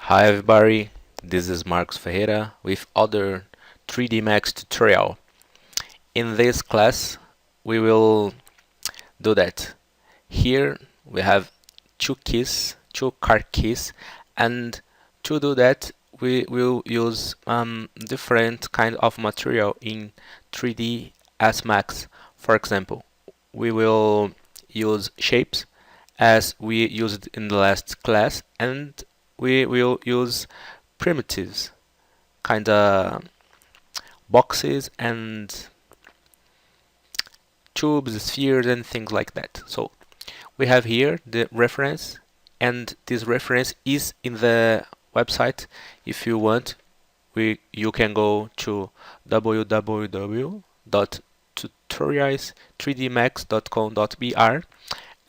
Hi everybody, this is Marcos Ferreira with other 3D Max tutorial. In this class we will do that. Here we have two car keys, and to do that we will use different kind of material in 3D S Max. For example, we will use shapes as we used in the last class, and we will use primitives, kinda boxes and tubes, spheres, and things like that. So we have here the reference, and this reference is in the website. If you want, you can go to www.tutorials3dmax.com.br,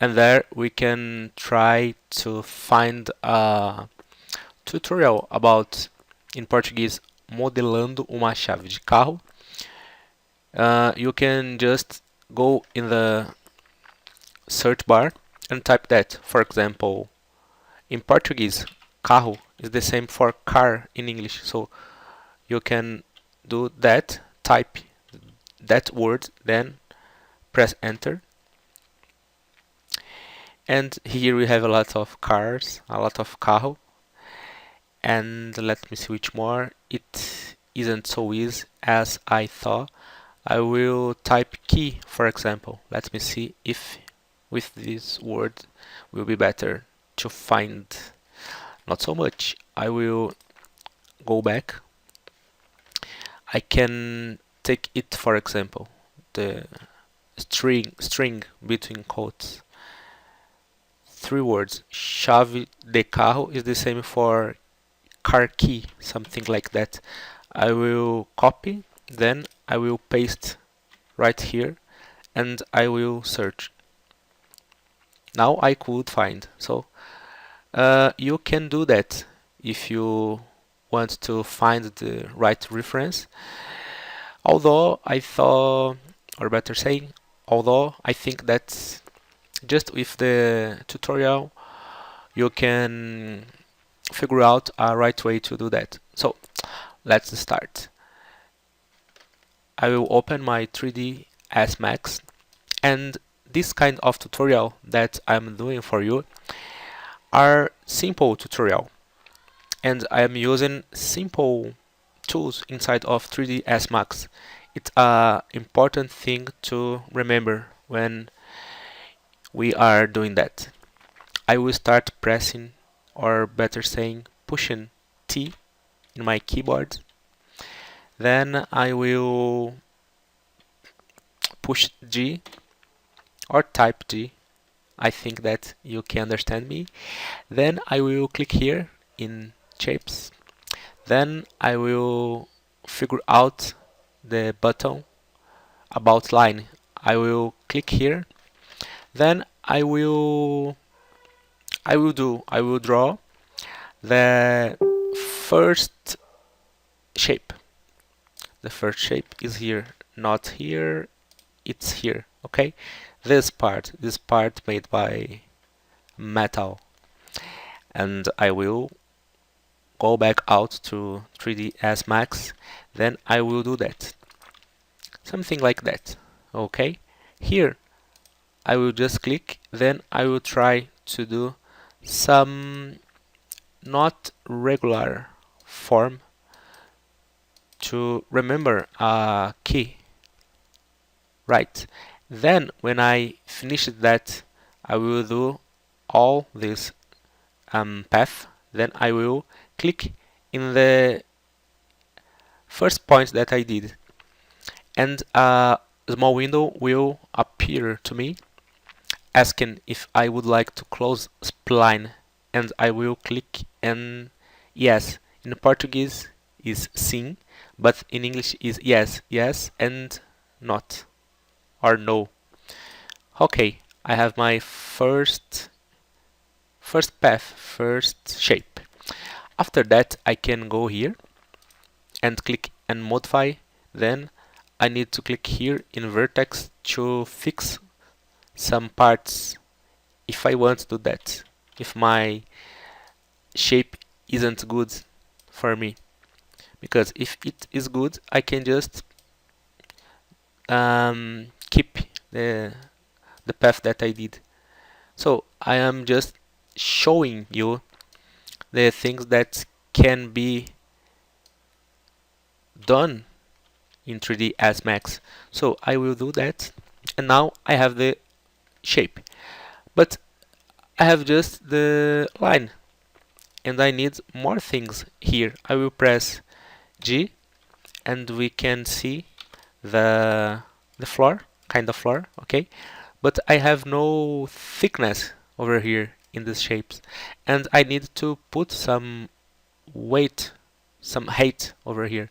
and there we can try to find a tutorial about, in Portuguese, modelando uma chave de carro. You can just go in the search bar and type that. For example, in Portuguese, carro is the same for car in English. So you can do that, type that word, then press enter. And here we have a lot of cars, a lot of carro. And let me switch more. It isn't so easy as I thought. I will type key, for example. Let me see if with this word will be better to find. Not so much. I will go back. I can take it, for example, the string between quotes. 3 words. Chave de carro is the same for car key, something like that. I will copy, then I will paste right here, and I will search. Now I could find. So you can do that if you want to find the right reference. Although I thought, or better saying, although I think that just with the tutorial you can figure out a right way to do that. So let's start. I will open my 3D S Max, and this kind of tutorial that I'm doing for you are simple tutorial, and I am using simple tools inside of 3D S Max. It's a important thing to remember when we are doing that. I will start pressing, or better saying, pushing T in my keyboard. Then I will push G or type G. I think that you can understand me. Then I will click here in shapes. Then I will figure out the button about line. I will click here. Then I will draw the first shape. The first shape is here, not here, it's here. Okay, this part made by metal, and I will go back out to 3ds Max. Then I will do that, something like that. Okay, here I will just click, then I will try to do some not regular form to remember a key. Right. Then when I finish that, I will do all this path. Then I will click in the first point that I did, and a small window will appear to me asking if I would like to close spline, and I will click, and yes, in Portuguese is sim, but in English is yes, yes, and not, or no. Okay, I have my first path, first shape. After that, I can go here and click and modify. Then I need to click here in Vertex to fix some parts if I want to do that. If my shape isn't good for me, because if it is good, I can just keep the path that I did. So I am just showing you the things that can be done in 3D as Max. So I will do that, and now I have the shape, but I have just the line, and I need more things here. I will press G, and we can see the floor, kind of floor, okay? But I have no thickness over here in these shapes, and I need to put some weight, some height over here,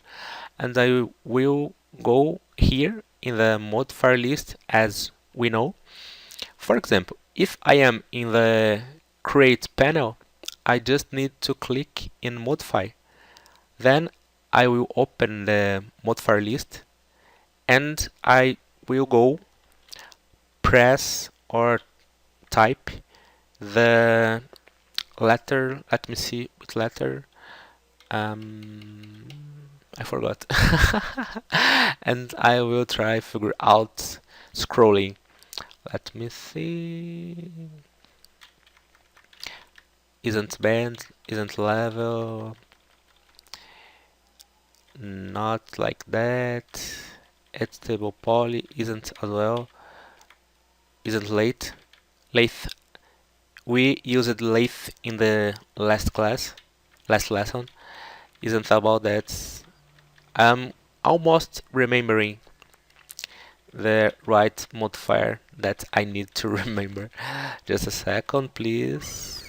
and I will go here in the modifier list as we know. For example, if I am in the create panel, I just need to click in modify. Then I will open the modifier list, and I will go press or type the letter. Let me see what letter. I forgot. And I will try figure out scrolling. Let me see. Isn't band, isn't level, not like that. It's table poly, isn't as well. Isn't late. Lathe. We used lathe in the last lesson. Isn't about that. I'm almost remembering the right modifier that I need to remember. Just a second, please.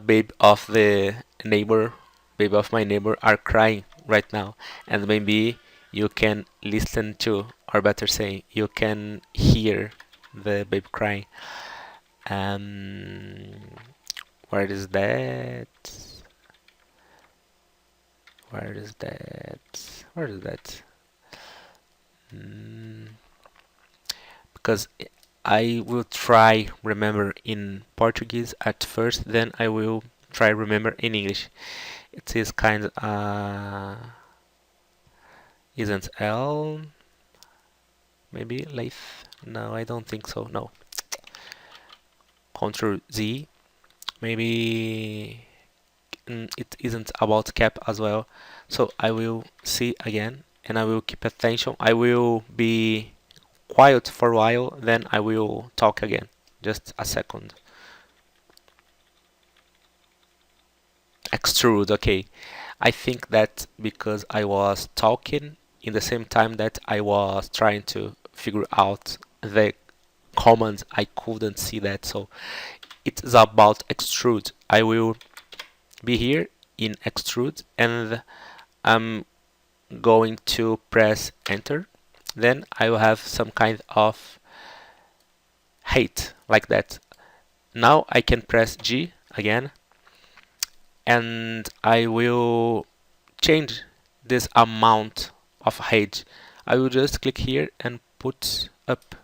Babe of the neighbor, babe of my neighbor are crying right now, and maybe you can listen to, or better say, you can hear the babe crying. Um, where is that? Where is that? Where is that? Because I will try remember in Portuguese at first, then I will try remember in English. It is kind of isn't L maybe lathe? No, I don't think so. No. Control Z. Maybe it isn't about cap as well. So I will see again, and I will keep attention. I will be quiet for a while, then I will talk again. Just a second. Extrude, okay. I think that because I was talking in the same time that I was trying to figure out the commands, I couldn't see that. So it is about extrude. I will be here in extrude, and I'm going to press enter. Then I will have some kind of height like that. Now I can press G again, and I will change this amount of height. I will just click here and put up,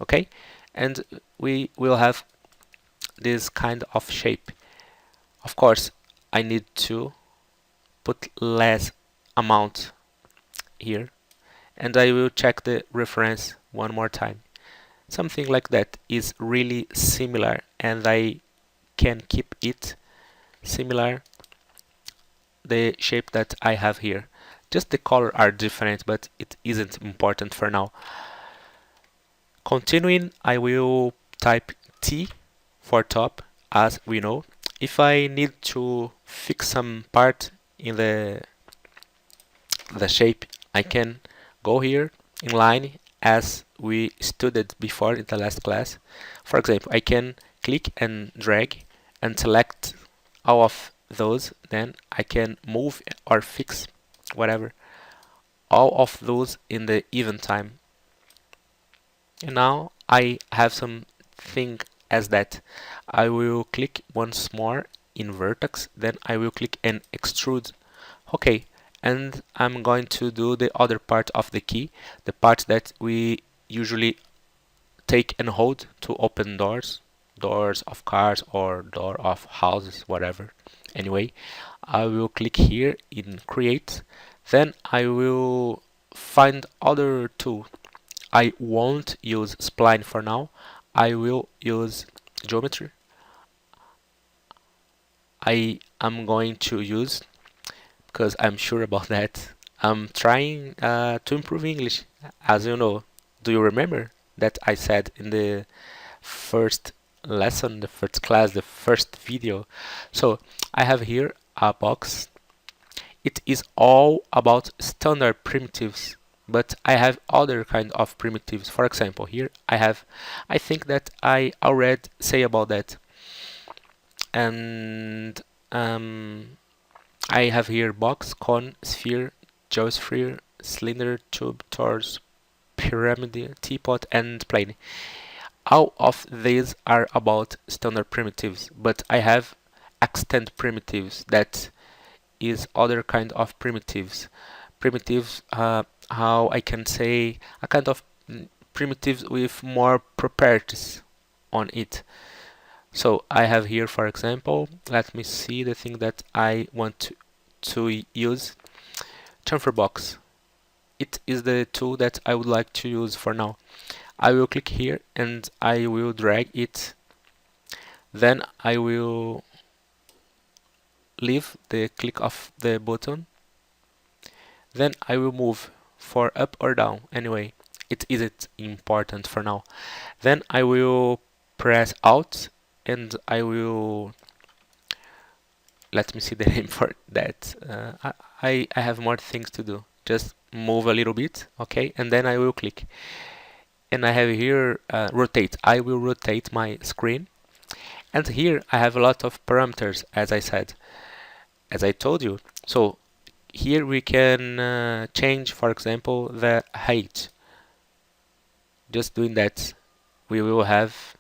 okay, and we will have this kind of shape. Of course, I need to put less amount here, and I will check the reference one more time. Something like that is really similar, and I can keep it similar, the shape that I have here. Just the color are different, but it isn't important for now. Continuing, I will type T for top, as we know. If I need to fix some part in the shape, I can go here in line as we studied before in the last class. For example, I can click and drag and select all of those, then I can move or fix whatever, all of those in the even time. And now I have something as that. I will click once more in Vertex, then I will click and extrude. Okay, and I'm going to do the other part of the key, the part that we usually take and hold to open doors, doors of cars or door of houses, whatever. Anyway, I will click here in create. Then I will find other tool. I won't use spline for now. I will use geometry. I am going to use, because I'm sure about that. I'm trying to improve English, as you know. Do you remember that I said in the first lesson, the first class, the first video? So I have here a box. It is all about standard primitives, but I have other kind of primitives. For example, here I think that I already say about that. And I have here box, cone, sphere, geosphere, cylinder, tube, torus, pyramid, teapot, and plane. All of these are about standard primitives, but I have extend primitives that is other kind of primitives. Primitives, how I can say, a kind of primitives with more properties on it. So I have here, for example, let me see the thing that I want to use. Chamfer box. It is the tool that I would like to use for now. I will click here and I will drag it. Then I will leave the click of the button. Then I will move for up or down. Anyway, it isn't important for now. Then I will press Alt and I will, let me see the name for that. I have more things to do. Just move a little bit, okay, and then I will click. And I have here rotate. I will rotate my screen. And here I have a lot of parameters, as I said, as I told you. So here we can change, for example, the height. Just doing that, we will have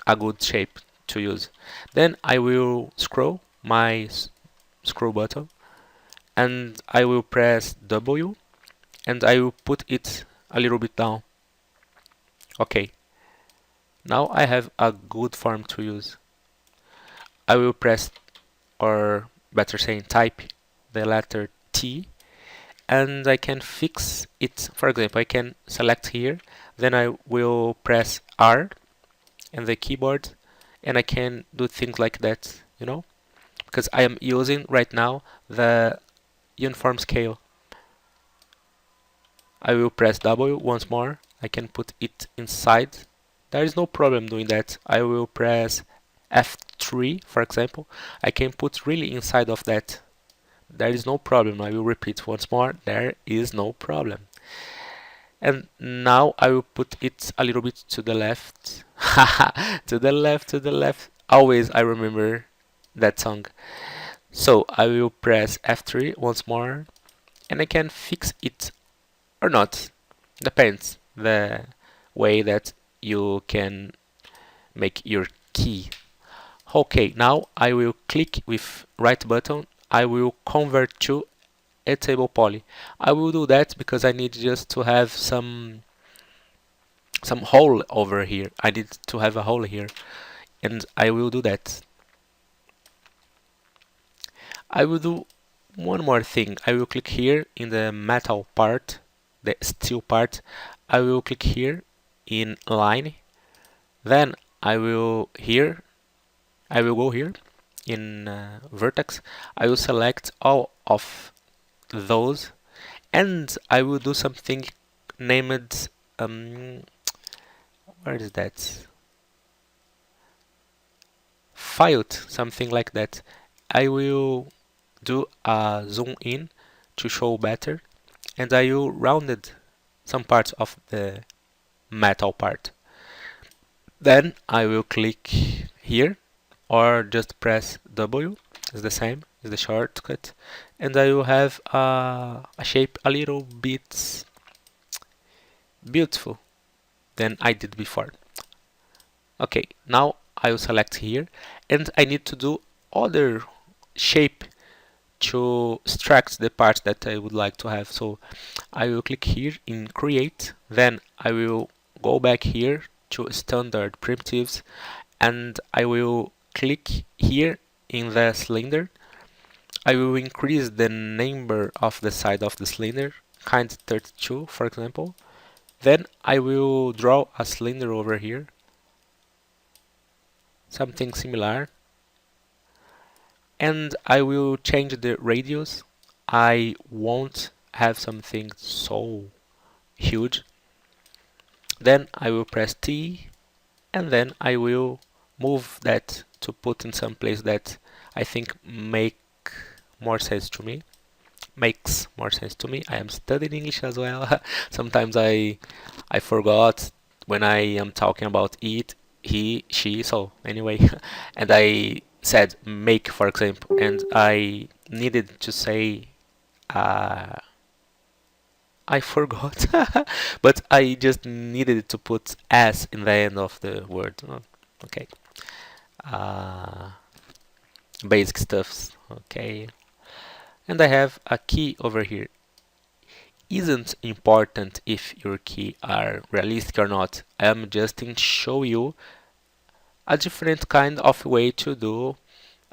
a good shape to use. Then I will scroll my scroll button and I will press W and I will put it a little bit down. Okay, now I have a good form to use. I will press, or better saying type, the letter T and I can fix it. For example, I can select here, then I will press R in the keyboard and I can do things like that, you know, because I am using right now the uniform scale. I will press W once more. I can put it inside. There is no problem doing that. I will press F3, for example. I can put really inside of that. There is no problem. I will repeat once more. There is no problem. And now I will put it a little bit to the left. To the left, to the left. Always I remember that song. So I will press F3 once more and I can fix it or not. Depends the way that you can make your key. Okay, now I will click with right button. I will convert to a table poly. I will do that because I need just to have some hole over here. I need to have a hole here and I will do that. I will do one more thing. I will click here in the metal part, the steel part. I will click here in line. Then I will go here in Vertex. I will select all of those and I will do something named where is that? Filed, something like that. I will do a zoom in to show better and I will rounded some parts of the metal part. Then I will click here or just press W, it's the same, it's the shortcut, and I will have a shape a little bit beautiful than I did before. Okay, now I will select here and I need to do other shape to extract the parts that I would like to have. So I will click here in create, then I will go back here to standard primitives and I will click here in the cylinder. I will increase the number of the side of the cylinder, kind 32 for example. Then I will draw a cylinder over here, something similar, and I will change the radius. I won't have something so huge. Then I will press T, and then I will move that to put in some place that I think more sense to me. Makes more sense to me. I am studying English as well. Sometimes I forgot when I am talking about it, he, she. So anyway, and I said make, for example, and I needed to say I forgot, but I just needed to put s in the end of the word. Oh, okay, uh, basic stuffs. Okay, and I have a key over here. Isn't important if your key are realistic or not. I'm just to show you a different kind of way to do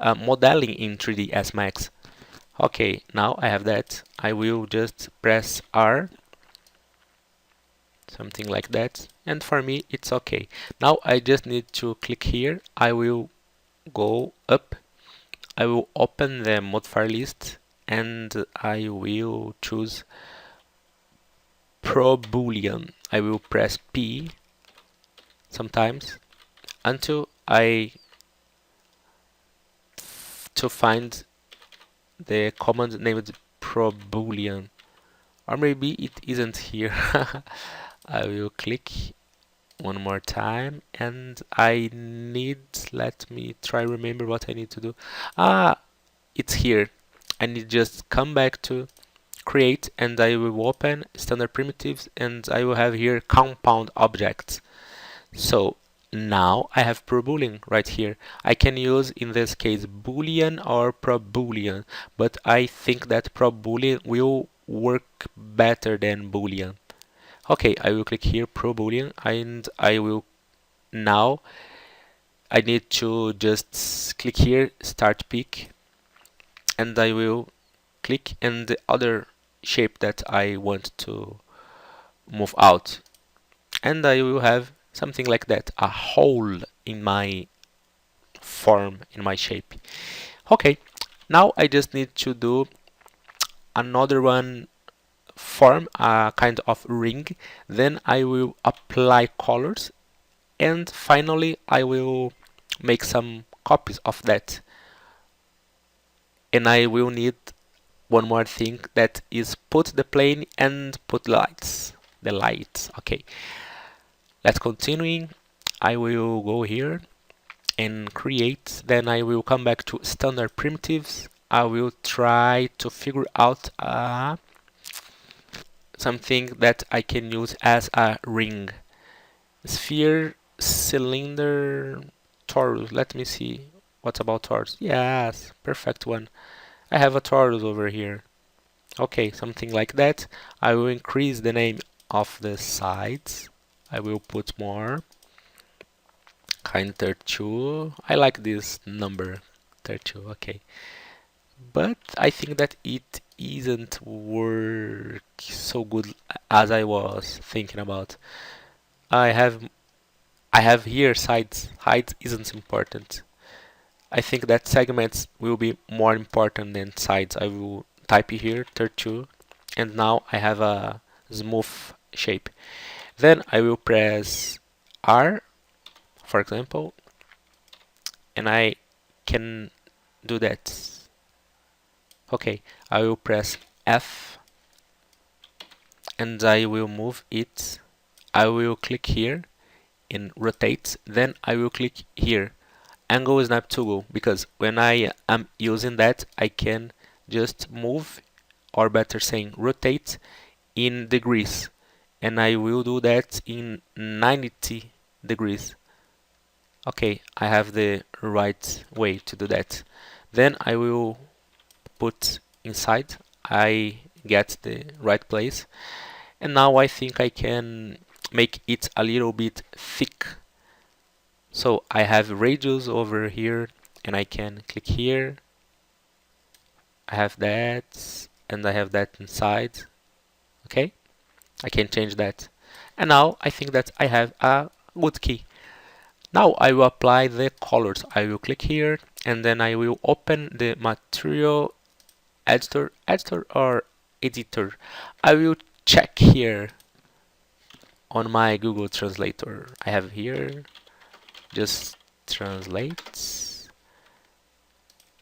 modeling in 3ds Max. Okay, now I have that. I will just press R, something like that, and for me it's okay. Now I just need to click here. I will go up. I will open the modifier list and I will choose Proboolean. I will press P sometimes until I to find the command named Proboolean, or maybe it isn't here. I will click one more time and I need, let me try remember what I need to do. It's here. I need just come back to create and I will open standard primitives and I will have here compound objects. So now I have Proboolean right here. I can use in this case Boolean or Proboolean, but I think that Proboolean will work better than Boolean. Okay, I will click here Proboolean and I will now I need to just click here start pick and I will click in the other shape that I want to move out, and I will have something like that, a hole in my form, in my shape. Okay, now I just need to do another one form, a kind of ring. Then I will apply colors and finally I will make some copies of that, and I will need one more thing, that is put the plane and put lights, the lights. Okay, let's continuing. I will go here and create, then I will come back to standard primitives. I will try to figure out something that I can use as a ring. Sphere, cylinder, torus. Let me see. What about torus? Yes, perfect one. I have a torus over here. Okay, something like that. I will increase the name of the sides. I will put more. Kind 32. I like this number 32. Okay, but I think that it isn't work so good as I was thinking about. I have I have here sides. Height isn't important. I think that segments will be more important than sides. I will type here 32 and now I have a smooth shape. Then I will press R, for example, and I can do that. Okay, I will press F and I will move it. I will click here in rotate, then I will click here angle snap toggle, because when I am using that I can just move, or better saying rotate, in degrees, and I will do that in 90 degrees. Okay, I have the right way to do that. Then I will put inside, I get the right place, and now I think I can make it a little bit thick. So I have radius over here, and I can click here. I have that, and I have that inside. Okay, I can change that. And now I think that I have a good key. Now I will apply the colors. I will click here, and then I will open the material editor or editor. I will check here on my Google Translator. I have here, just translate.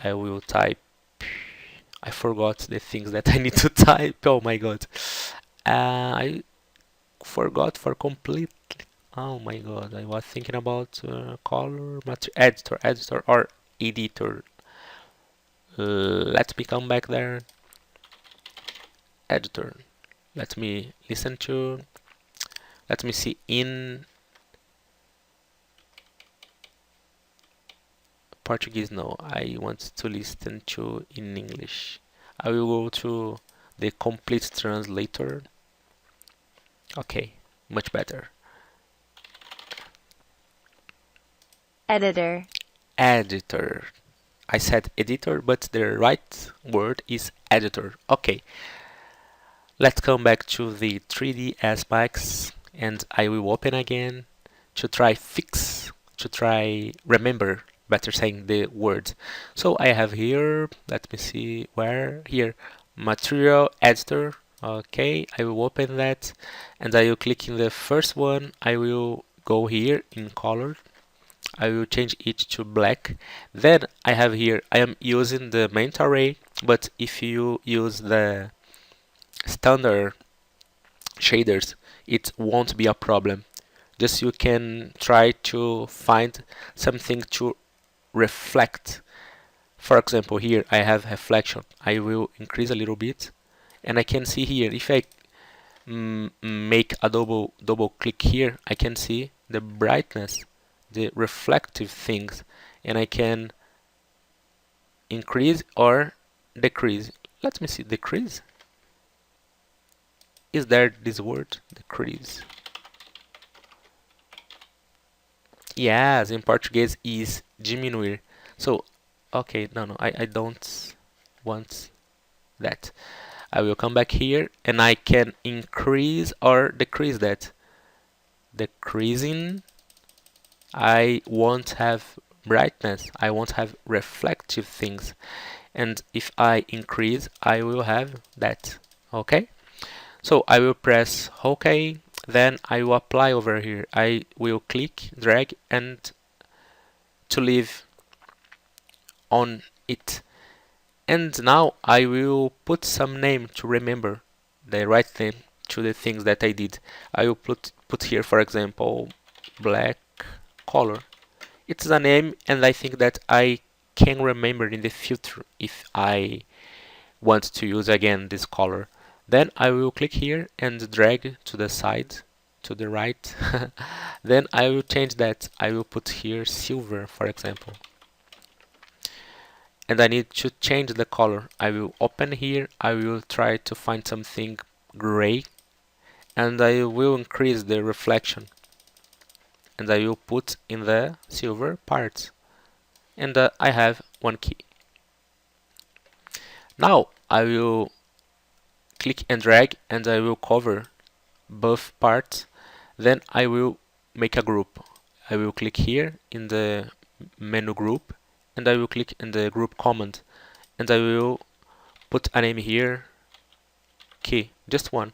I will type. I forgot the things that I need to type. Oh my god. I forgot for completely. Oh my god. I was thinking about color, editor or editor. Let me come back there. Editor. Let me listen to. Let me see in Portuguese. No, I want to listen to in English. I will go to the complete translator. Okay, much better. Editor. Editor. I said editor, but the right word is editor. Okay, let's come back to the 3D aspects, and I will open again to try remember better saying the word. So I have here, let me see where, here, material editor. Okay, I will open that, and I will click in the first one. I will go here in color. I will change it to black. Then I have here, I am using the main array, but if you use the standard shaders, it won't be a problem. Just you can try to find something to reflect. For example, here I have reflection. I will increase a little bit, and I can see here if I make a double click here, I can see the brightness, the reflective things, and I can increase or decrease. Let me see, decrease. Is there this word, decrease? Yes, in Portuguese is diminuir. So, okay, no, I don't want that. I will come back here and I can increase or decrease that. Decreasing, I won't have brightness, I won't have reflective things. And if I increase, I will have that. Okay? So I will press OK, then I will apply over here. I will click, drag, and to leave on it. And now I will put some name to remember the right name to the things that I did. I will put here, for example, black color. It's a name, and I think that I can remember in the future if I want to use again this color. Then I will click here and drag to the side, to the right. Then I will change that. I will put here silver, for example. And I need to change the color. I will open here. I will try to find something gray, and I will increase the reflection. And I will put in the silver parts. And I have one key. Now I will click and drag, and I will cover both parts. Then I will make a group. I will click here in the menu group, and I will click in the group command, and I will put a name here, key, just one.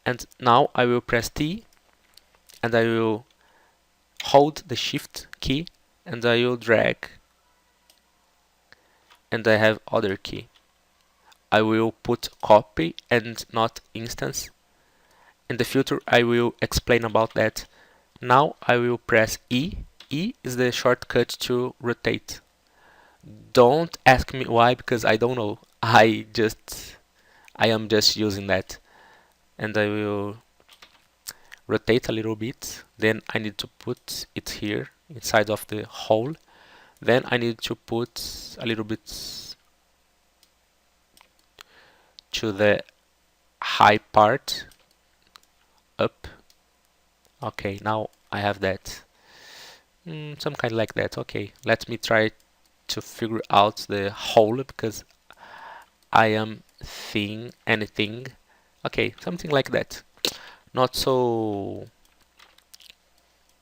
And now I will press T, and I will hold the shift key, and I will drag, and I have other key. I will put copy and not instance. In the future I will explain about that. Now I will press E. E is the shortcut to rotate. Don't ask me why, because I don't know. I am just using that. And I will rotate a little bit. Then I need to put it here inside of the hole. Then I need to put a little bit to the high part, up. Okay, now I have that. Some kind like that. Okay, let me try to figure out the whole because I am seeing anything. Okay, something like that. Not so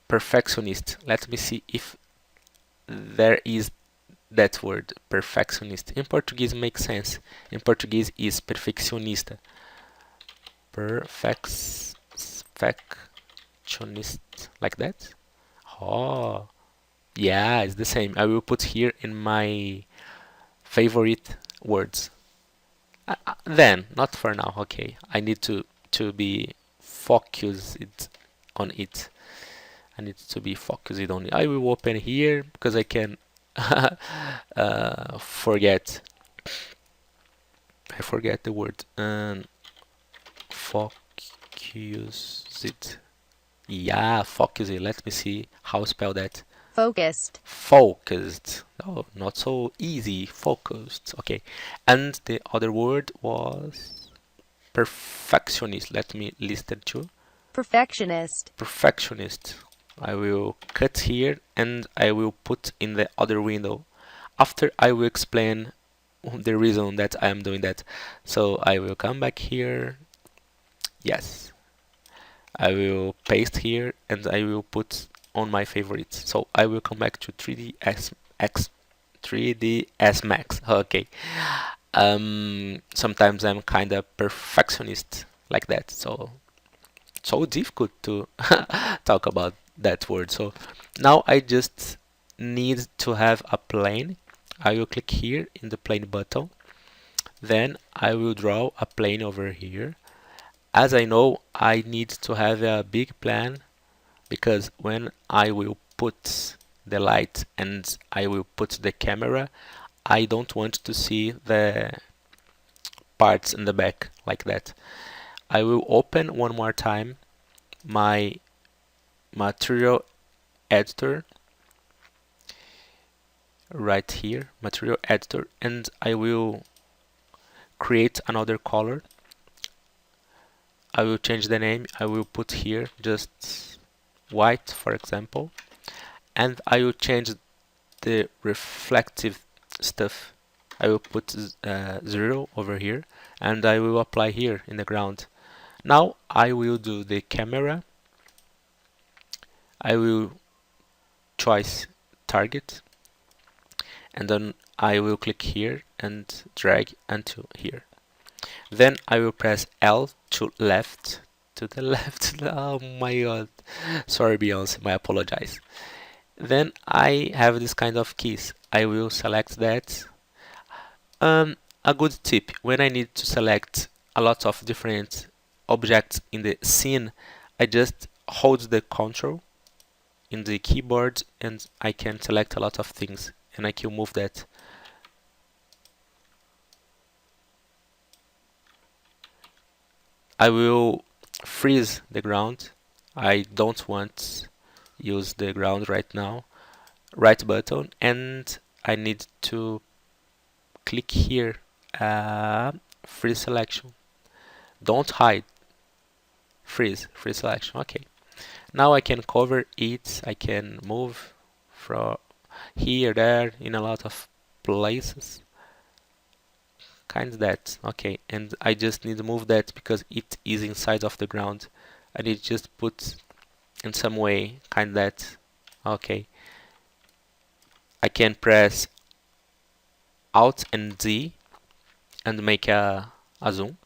perfectionist. Let me see if there is that word, perfectionist. In Portuguese makes sense. In Portuguese is perfeccionista. Perfectionist, like that. Oh, yeah, it's the same. I will put here in my favorite words. Then, not for now. Okay, I need to be focused on it. I need to be focused on it. I will open here because I can forget. I forget the word. Focused. Yeah, focused. Let me see how to spell that. Focused. Focused. Oh, not so easy. Focused. Okay. And the other word was perfectionist. Let me list it too. Perfectionist. Perfectionist. I will cut here and I will put in the other window. After I will explain the reason that I am doing that. So I will come back here. Yes. I will paste here and I will put on my favorites. So I will come back to 3ds Max. Okay. Sometimes I'm kind of perfectionist like that. So difficult to talk about that word. So now I just need to have a plane. I will click here in the plane button. Then I will draw a plane over here. As I know, I need to have a big plan because when I will put the light and I will put the camera, I don't want to see the parts in the back like that. I will open one more time my material editor right here, material editor, and I will create another color. I will change the name. I will put here just white, for example, and I will change the reflective stuff. I will put 0 over here and I will apply here in the ground. Now I will do the camera. I will choose target and then I will click here and drag until here. Then I will press L to left, to the left. Oh my god. Sorry Beyonce, my apologize. Then I have this kind of keys. I will select that. A good tip, when I need to select a lot of different objects in the scene, I just hold the control in the keyboard and I can select a lot of things and I can move that. I will freeze the ground. I don't want use the ground right now. Right button and I need to click here, freeze selection. Don't hide. Freeze selection. Okay. Now I can cover it. I can move from here, there, in a lot of places. Kind of that. Okay. And I just need to move that because it is inside of the ground. I need to just put in some way, kind of that. Okay. I can press Alt and Z and make a zoom.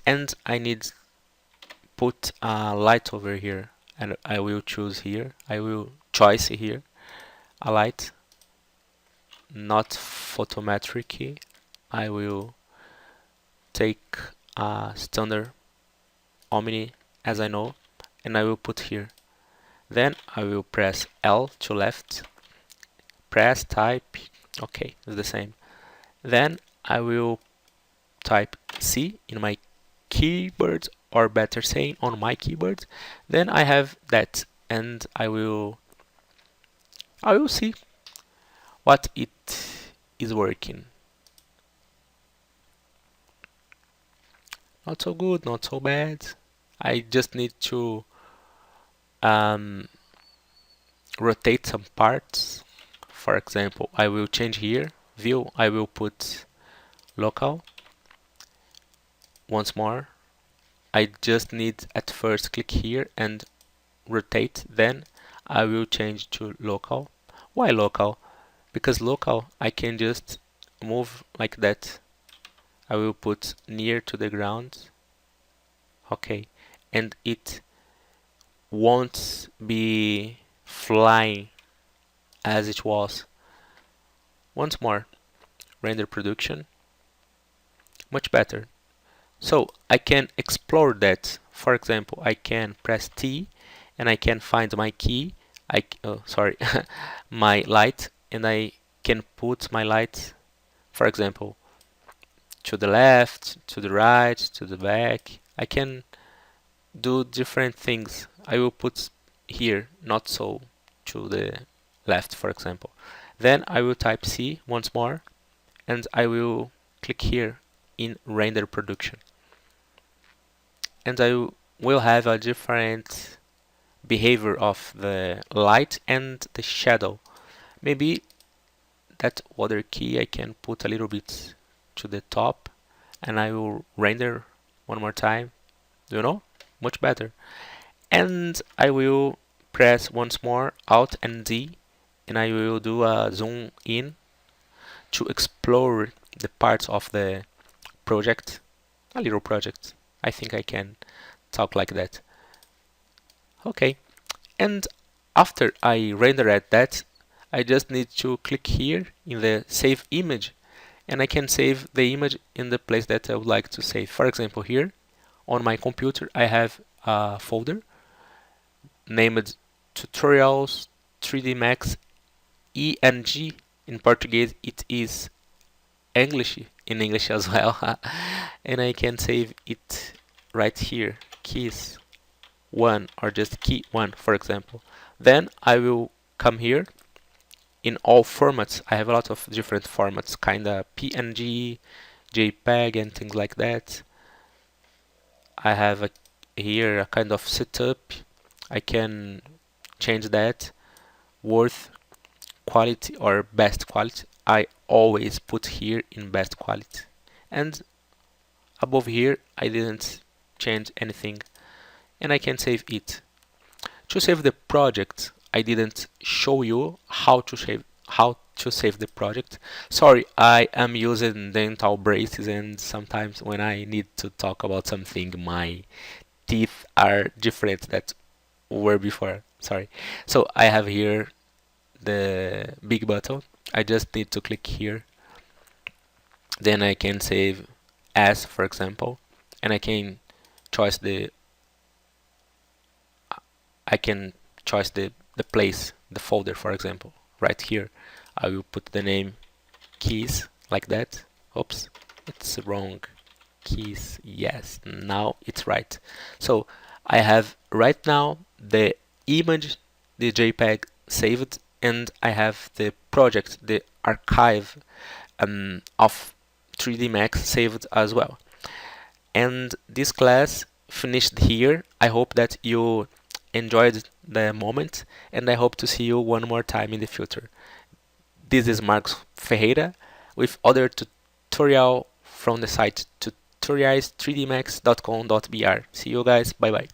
And I need put a light over here and I will choose here. I will choose here a light, not photometric. I will take a standard omni as I know and I will put here. Then I will press L to left, press type, okay, it's the same. Then I will type C in my keyboard, or better saying on my keyboard. Then I have that and I will see what it is working. Not so good, not so bad. I just need to rotate some parts. For example, I will change here, view, I will put local. Once more, I just need at first click here and rotate, then I will change to local. Why local? Because local I can just move like that. I will put near to the ground. Okay, and it won't be flying as it was. Once more, render production, much better. So I can explore that. For example, I can press T and I can find my key. Sorry, my light, and I can put my light, for example, to the left, to the right, to the back. I can do different things. I will put here, not so to the left, for example. Then I will type C once more, and I will click here in render production. And I will have a different behavior of the light and the shadow. Maybe that other key I can put a little bit to the top, and I will render one more time. You know, much better. And I will press once more Alt and D, and I will do a zoom in to explore the parts of the project, a little project. I think I can talk like that. Okay, and after I render at that, I just need to click here in the save image, and I can save the image in the place that I would like to save. For example, here on my computer I have a folder named tutorials 3D Max ENG. In Portuguese it is English, in English as well. And I can save it right here, keys 1 or just key 1, for example. Then I will come here in all formats. I have a lot of different formats, kinda PNG, JPEG and things like that. I have here a kind of setup. I can change that, worth, quality or best quality. I always put here in best quality. And above here I didn't change anything, and I can save it. To save the project, I didn't show you how to save the project. Sorry, I am using dental braces, and sometimes when I need to talk about something, my teeth are different that were before. Sorry. So I have here the big button. I just need to click here. Then I can save as, for example, and choose the I can choose the place, the folder, for example, right here. I will put the name keys like that. Oops, it's wrong. Keys, yes, now it's right. So I have right now the image, the JPEG saved, and I have the project, the archive of 3D Max saved as well. And this class finished here. I hope that you enjoyed the moment, and I hope to see you one more time in the future. This is Marcos Ferreira with other tutorial from the site tutorials3dmax.com.br. See you guys. Bye bye.